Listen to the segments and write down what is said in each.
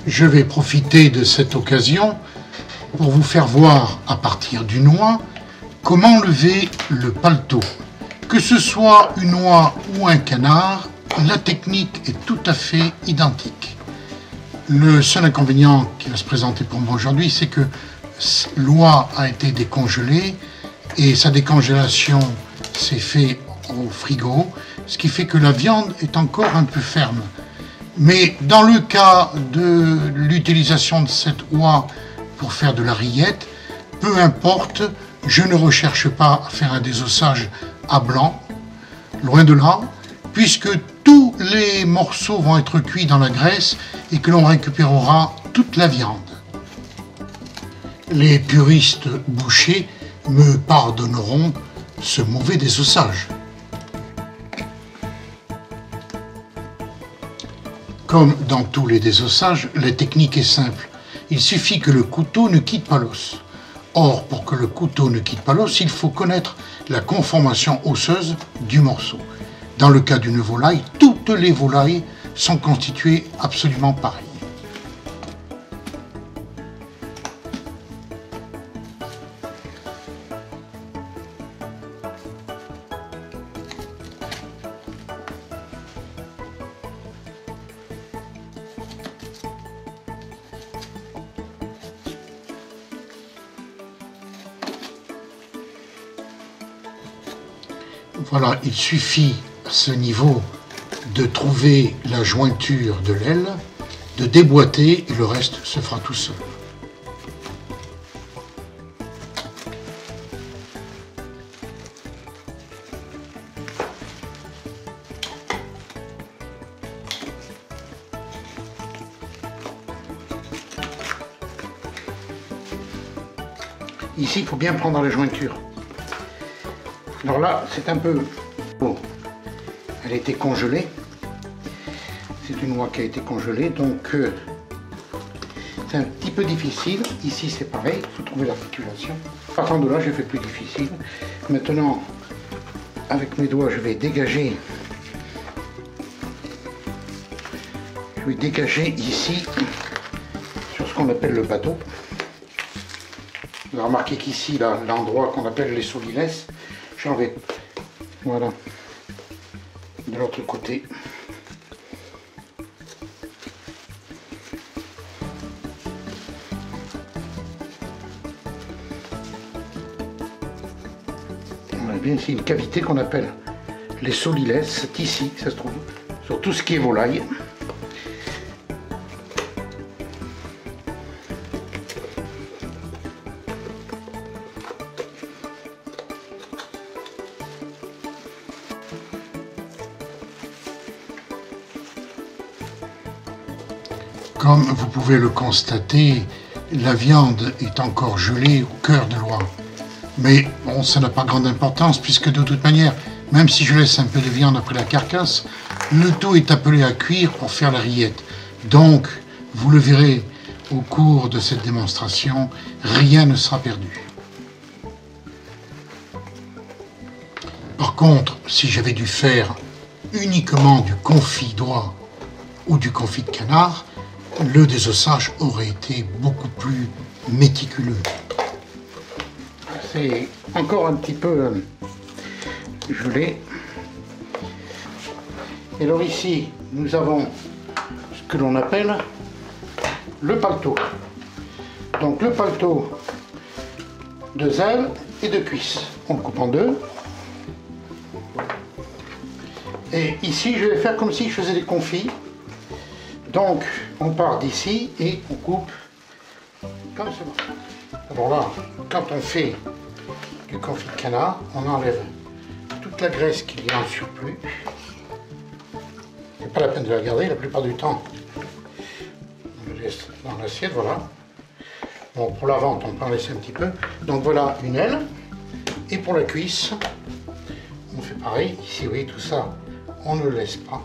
Je vais profiter de cette occasion pour vous faire voir à partir d'une oie comment lever le paletot. Que ce soit une oie ou un canard, la technique est tout à fait identique. Le seul inconvénient qui va se présenter pour moi aujourd'hui, c'est que l'oie a été décongelée et sa décongélation s'est faite au frigo, ce qui fait que la viande est encore un peu ferme. Mais dans le cas de l'utilisation de cette oie pour faire de la rillette, peu importe, je ne recherche pas à faire un désossage à blanc, loin de là, puisque tous les morceaux vont être cuits dans la graisse et que l'on récupérera toute la viande. Les puristes bouchers me pardonneront ce mauvais désossage. Comme dans tous les désossages, la technique est simple. Il suffit que le couteau ne quitte pas l'os. Or, pour que le couteau ne quitte pas l'os, il faut connaître la conformation osseuse du morceau. Dans le cas d'une volaille, toutes les volailles sont constituées absolument pareilles. Voilà, il suffit à ce niveau de trouver la jointure de l'aile, de déboîter et le reste se fera tout seul. Ici, il faut bien prendre la jointure. Alors là, c'est un peu... Bon, elle a été congelée. C'est une oie qui a été congelée, donc c'est un petit peu difficile. Ici, c'est pareil, il faut trouver l'articulation. Partant de là, j'ai fait plus difficile. Maintenant, avec mes doigts, je vais dégager. Je vais dégager ici, sur ce qu'on appelle le bateau. Vous avez remarqué qu'ici, l'endroit qu'on appelle les soliles, j'en vais, voilà, de l'autre côté. On a bien ici une cavité qu'on appelle les soliles, c'est ici, ça se trouve, sur tout ce qui est volaille. Comme vous pouvez le constater, la viande est encore gelée au cœur de l'oie. Mais bon, ça n'a pas grande importance puisque de toute manière, même si je laisse un peu de viande après la carcasse, le tout est appelé à cuire pour faire la rillette. Donc, vous le verrez au cours de cette démonstration, rien ne sera perdu. Par contre, si j'avais dû faire uniquement du confit d'oie ou du confit de canard, le désossage aurait été beaucoup plus méticuleux. C'est encore un petit peu gelé. Et alors ici, nous avons ce que l'on appelle le paletot. Donc le paletot de zèle et de cuisse. On le coupe en deux. Et ici, je vais faire comme si je faisais des confits. Donc, on part d'ici et on coupe comme cela. Alors là, quand on fait du confit de canard, on enlève toute la graisse qu'il y a en surplus. C'est pas la peine de la garder, la plupart du temps, on le laisse dans l'assiette, voilà. Bon, pour la vente, on peut en laisser un petit peu. Donc voilà une aile. Et pour la cuisse, on fait pareil. Ici, vous voyez, tout ça, on ne le laisse pas.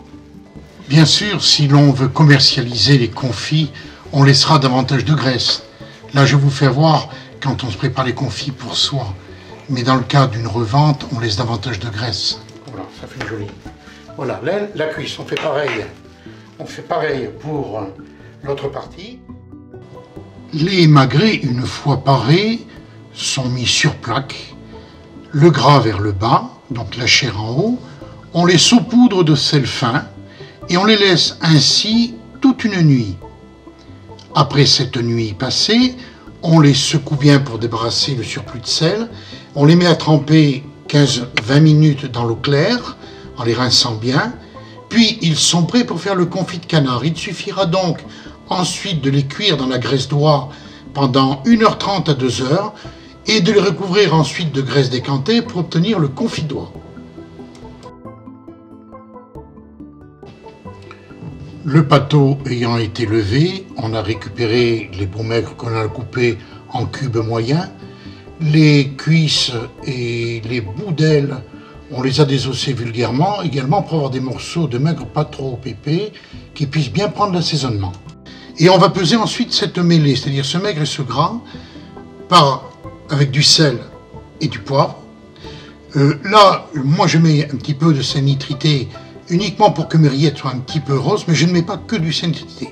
Bien sûr, si l'on veut commercialiser les confits, on laissera davantage de graisse. Là, je vous fais voir quand on se prépare les confits pour soi. Mais dans le cas d'une revente, on laisse davantage de graisse. Voilà, ça fait joli. Voilà, l'aile, la cuisse, on fait pareil. On fait pareil pour l'autre partie. Les magrets, une fois parés, sont mis sur plaque, le gras vers le bas, donc la chair en haut. On les saupoudre de sel fin et on les laisse ainsi toute une nuit. Après cette nuit passée, on les secoue bien pour débarrasser le surplus de sel. On les met à tremper 15-20 minutes dans l'eau claire, en les rinçant bien. Puis ils sont prêts pour faire le confit de canard. Il suffira donc ensuite de les cuire dans la graisse d'oie pendant 1h30 à 2h et de les recouvrir ensuite de graisse décantée pour obtenir le confit d'oie. Le pâteau ayant été levé, on a récupéré les bons maigres qu'on a coupés en cubes moyens. Les cuisses et les bouts d'ailes, on les a désossés vulgairement, également pour avoir des morceaux de maigre pas trop épais qui puissent bien prendre l'assaisonnement. Et on va peser ensuite cette mêlée, c'est-à-dire ce maigre et ce gras, avec du sel et du poivre. Là, moi je mets un petit peu de sel nitrité uniquement pour que mes rillettes soient un petit peu roses, mais je ne mets pas que du sel nitrité.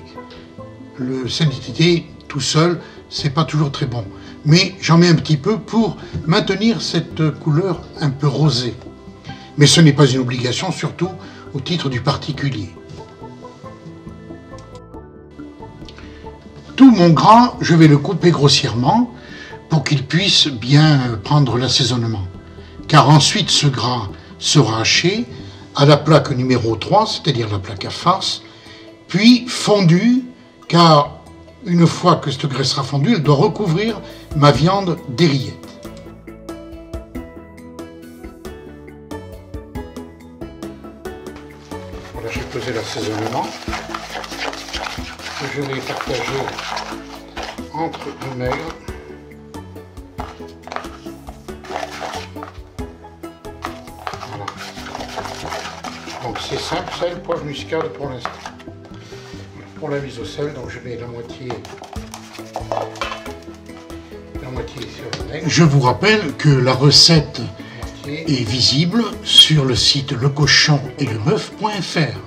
Le sel nitrité tout seul, c'est pas toujours très bon. Mais j'en mets un petit peu pour maintenir cette couleur un peu rosée. Mais ce n'est pas une obligation, surtout au titre du particulier. Tout mon gras, je vais le couper grossièrement pour qu'il puisse bien prendre l'assaisonnement. Car ensuite, ce gras sera haché à la plaque numéro 3, c'est-à-dire la plaque à farce, puis fondu, car une fois que cette graisse sera fondue, elle doit recouvrir ma viande des rillettes. Voilà, j'ai posé l'assaisonnement. Je vais partager entre le maigre. Voilà. Donc c'est simple, sel, poivre, muscade pour l'instant. Pour la mise au sel, donc je mets la moitié sur le maigre. Je vous rappelle que la recette est visible sur le site lecochonetlemeuf.fr.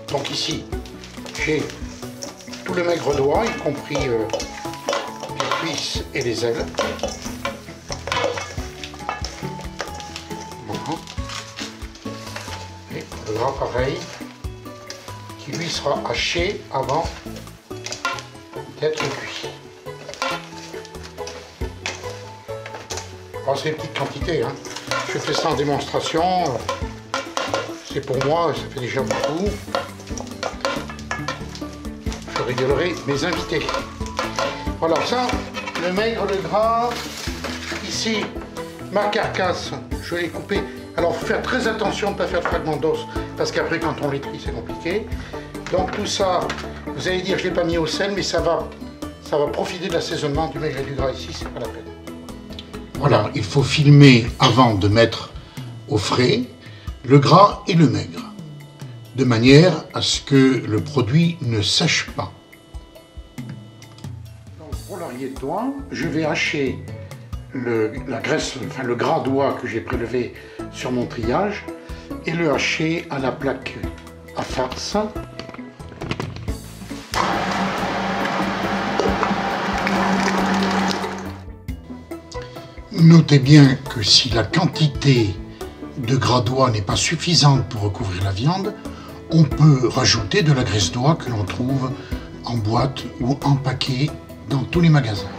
Donc ici, j'ai tout le maigre d'oie, y compris les cuisses et les ailes. Voilà. Et le gras pareil, qui lui sera haché avant d'être cuit. Alors c'est une petite quantité, hein. Je fais ça en démonstration, c'est pour moi, ça fait déjà beaucoup. Je régalerai mes invités. Voilà, ça, le maigre, le gras. Ici, ma carcasse, je l'ai coupée. Alors, il faut faire très attention de ne pas faire de fragments d'os, parce qu'après, quand on les trie, c'est compliqué. Donc, tout ça, vous allez dire, je ne l'ai pas mis au sel, mais ça va profiter de l'assaisonnement du maigre et du gras ici, c'est pas la peine. Voilà, il faut filmer avant de mettre au frais le gras et le maigre, de manière à ce que le produit ne sèche pas. Donc pour la rillette d'oie, je vais hacher la graisse, enfin le gras d'oie que j'ai prélevé sur mon triage et le hacher à la plaque à farce. Notez bien que si la quantité de gras d'oie n'est pas suffisante pour recouvrir la viande, on peut rajouter de la graisse d'oie que l'on trouve en boîte ou en paquet dans tous les magasins.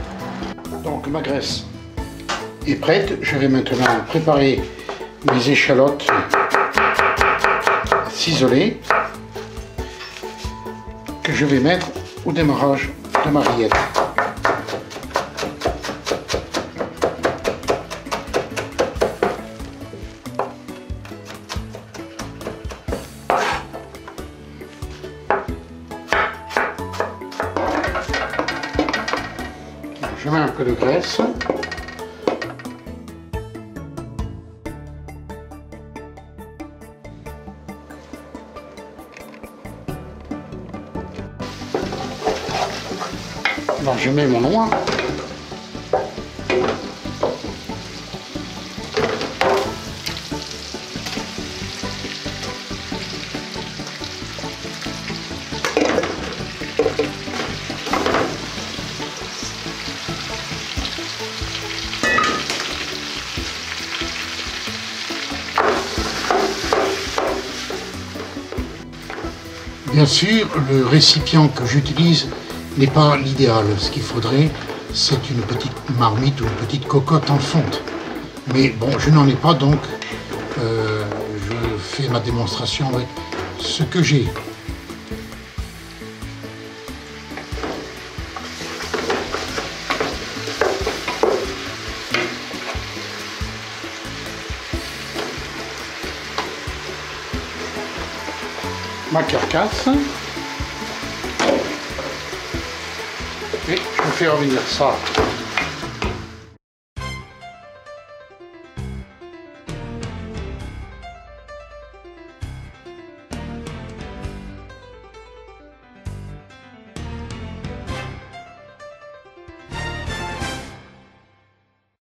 Donc ma graisse est prête. Je vais maintenant préparer mes échalotes ciselées que je vais mettre au démarrage de ma rillette. Je mets un peu de graisse. Alors je mets mon noix. Bien sûr, le récipient que j'utilise n'est pas l'idéal. Ce qu'il faudrait, c'est une petite marmite ou une petite cocotte en fonte. Mais bon, je n'en ai pas, donc je fais ma démonstration avec ce que j'ai. Ma carcasse. Et je fais revenir ça